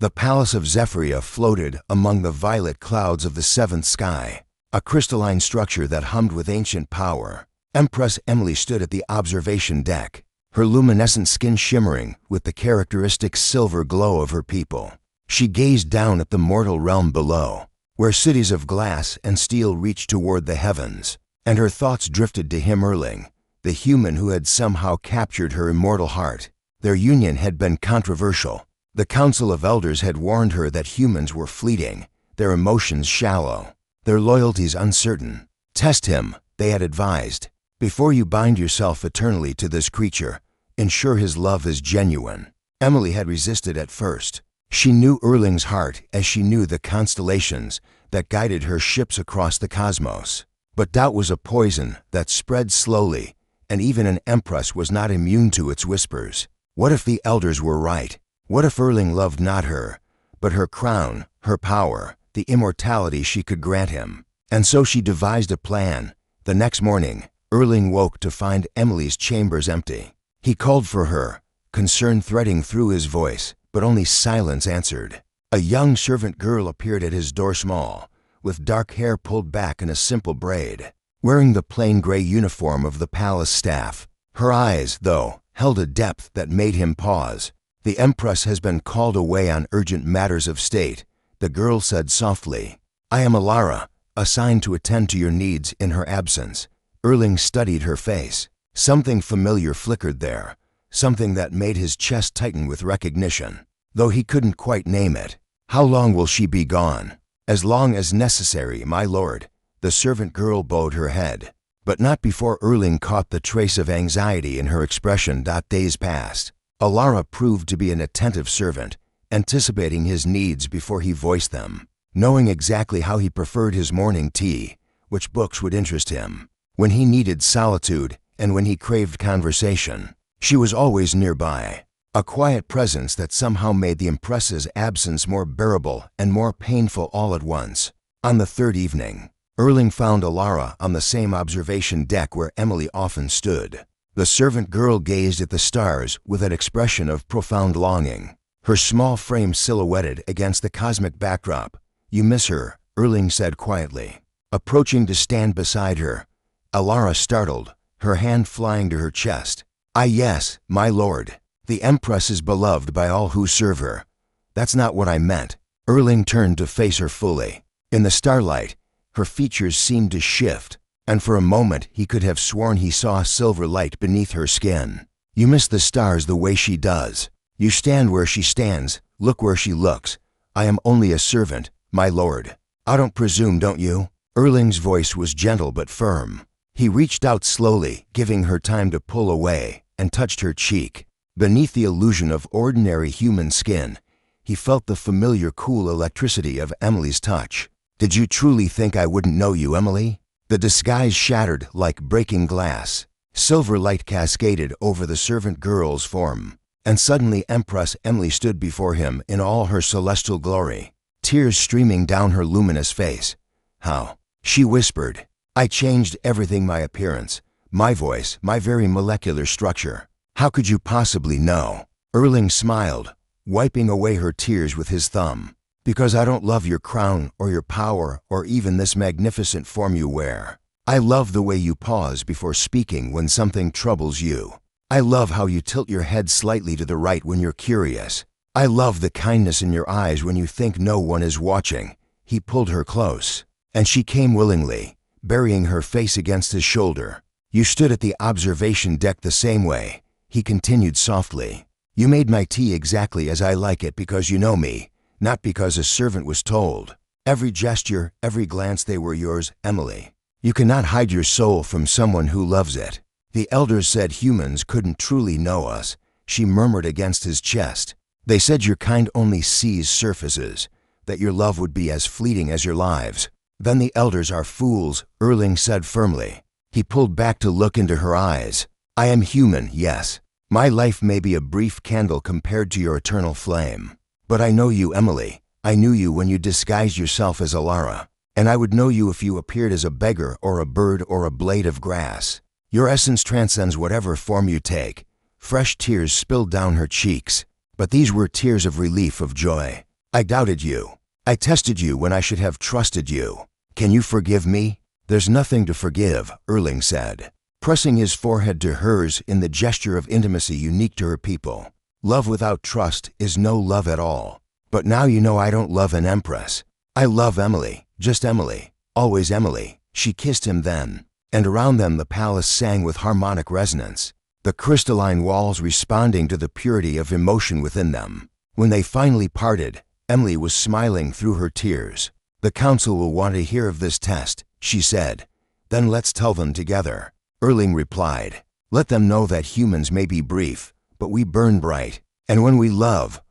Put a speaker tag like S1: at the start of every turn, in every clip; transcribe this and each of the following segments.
S1: The palace of Zephyria floated among the violet clouds of the seventh sky, a crystalline structure that hummed with ancient power. Empress Emily stood at the observation deck, her luminescent skin shimmering with the characteristic silver glow of her people. She gazed down at the mortal realm below, where cities of glass and steel reached toward the heavens, and her thoughts drifted to him, Erling, the human who had somehow captured her immortal heart. Their union had been controversial. The Council of Elders had warned her that humans were fleeting, their emotions shallow, their loyalties uncertain. Test him, they had advised. Before you bind yourself eternally to this creature, ensure his love is genuine. Emily had resisted at first. She knew Erling's heart as she knew the constellations that guided her ships across the cosmos. But doubt was a poison that spread slowly, and even an empress was not immune to its whispers. What if the elders were right? What if Erling loved not her, but her crown, her power, the immortality she could grant him? And so she devised a plan. The next morning, Erling woke to find Emily's chambers empty. He called for her, concern threading through his voice, but only silence answered. A young servant girl appeared at his door, small, with dark hair pulled back in a simple braid, wearing the plain gray uniform of the palace staff. Her eyes, though, held a depth that made him pause. "The Empress has been called away on urgent matters of state," the girl said softly. "I am Alara, assigned to attend to your needs in her absence." Erling studied her face. Something familiar flickered there, something that made his chest tighten with recognition, though he couldn't quite name it. "How long will she be gone?" "As long as necessary, my lord." The servant girl bowed her head, but not before Erling caught the trace of anxiety in her expression. Days passed. Alara proved to be an attentive servant, anticipating his needs before he voiced them, knowing exactly how he preferred his morning tea, which books would interest him, when he needed solitude, and when he craved conversation. She was always nearby, a quiet presence that somehow made the Empress's absence more bearable and more painful all at once. On the third evening, Erling found Alara on the same observation deck where Emily often stood. The servant girl gazed at the stars with an expression of profound longing, her small frame silhouetted against the cosmic backdrop. "You miss her," Erling said quietly, approaching to stand beside her. Alara startled, her hand flying to her chest. Yes, my lord. The Empress is beloved by all who serve her." "That's not what I meant." Erling turned to face her fully. In the starlight, her features seemed to shift, and for a moment he could have sworn he saw a silver light beneath her skin. "You miss the stars the way she does. You stand where she stands, look where she looks. I am only a servant, my lord." "I don't presume, don't you?" Erling's voice was gentle but firm. He reached out slowly, giving her time to pull away, and touched her cheek. Beneath the illusion of ordinary human skin, he felt the familiar cool electricity of Emily's touch. "Did you truly think I wouldn't know you, Emily?" The disguise shattered like breaking glass. Silver light cascaded over the servant girl's form, and suddenly Empress Emily stood before him in all her celestial glory, tears streaming down her luminous face. "How?" she whispered. "I changed everything, my appearance, my voice, my very molecular structure. How could you possibly know?" Erling smiled, wiping away her tears with his thumb. "Because I don't love your crown or your power or even this magnificent form you wear. I love the way you pause before speaking when something troubles you. I love how you tilt your head slightly to the right when you're curious. I love the kindness in your eyes when you think no one is watching." He pulled her close, and she came willingly, burying her face against his shoulder. "You stood at the observation deck the same way," he continued softly. "You made my tea exactly as I like it because you know me, not because a servant was told. Every gesture, every glance, they were yours, Emily. You cannot hide your soul from someone who loves it." "The elders said humans couldn't truly know us," she murmured against his chest. "They said your kind only sees surfaces, that your love would be as fleeting as your lives." "Then the elders are fools," Erling said firmly. He pulled back to look into her eyes. "I am human, yes. My life may be a brief candle compared to your eternal flame. But I know you, Emily. I knew you when you disguised yourself as Alara, and I would know you if you appeared as a beggar or a bird or a blade of grass. Your essence transcends whatever form you take." Fresh tears spilled down her cheeks, but these were tears of relief, of joy. I doubted you. I tested you when I should have trusted you. Can you forgive me?" "There's nothing to forgive," Erling said, pressing his forehead to hers in the gesture of intimacy unique to her people. "Love without trust is no love at all. But now you know I don't love an empress. I love Emily, just Emily, always Emily." She kissed him then, and around them the palace sang with harmonic resonance, the crystalline walls responding to the purity of emotion within them. When they finally parted, Emily was smiling through her tears. "The council will want to hear of this test," she said. "Then let's tell them together." Erling replied, "Let them know that humans may be brief, but we burn bright. And when we love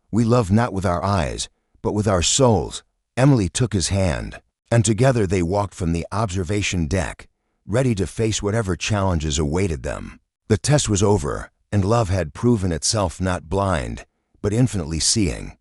S1: not with our eyes, but with our souls." Emily took his hand, and together they walked from the observation deck, ready to face whatever challenges awaited them. The test was over, and love had proven itself not blind, but infinitely seeing.